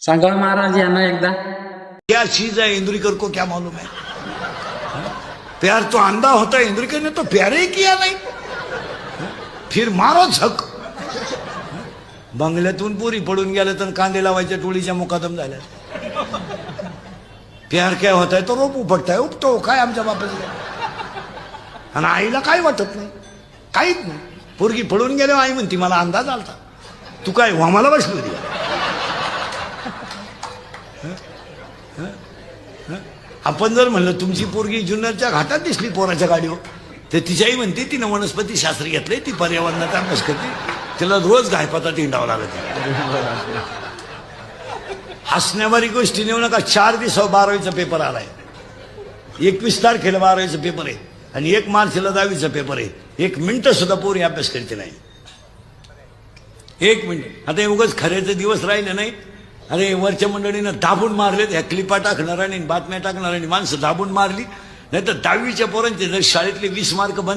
सांगा महाराज यांना एकदा। क्या चीज है इंद्रिकर को क्या मालूम है? प्यार तो अंधा होता है, इंद्रिकर ने तो प्यार ही किया नहीं, फिर मारो झक। बंगल्यातून पुरी पडून गेलं तर कांदे लावायच्या टोळीच्या मुकादम झाल्या। प्यार क्या होता है तो रोप उपटताय, उपतो काय आमच्या बापाचं। आणि आईला काय वाटत नाही, काहीच नाही। पोरगी पडून गेल्यावर आई म्हणती मला अंदाज आलता, तू काय वामाला बसली होती? आपण जर म्हणलं तुमची पोरगी जुन्नरच्या घाटात दिसली पोराच्या गाडीवर, तर तिच्याही म्हणते तिनं वनस्पती शास्त्र घेतले, ती पर्यावरणाचा अभ्यास करते, तिला रोज गायपाता हिंडावं लागत। हसण्यावारी गोष्टी नेऊ नका। 4 दिवस 12वीचा पेपर आलाय, 21 तारखेला 12वीचा पेपर आहे आणि 1 मार्चला 10वीचा पेपर आहे। 1 मिनिट सुद्धा पोरी अभ्यास करते नाही, 1 मिनिट। आता उगाच खऱ्याचे दिवस राहिले नाही। अरे वरच्या मंडळीनं दाबून मारलेत, ह्या क्लिपा टाकणार आणि बातम्या टाकणार आणि माणसं दाबून मारली, नाही तर 10वीच्या पोरांचे जर शाळेतले 20 मार्क बंद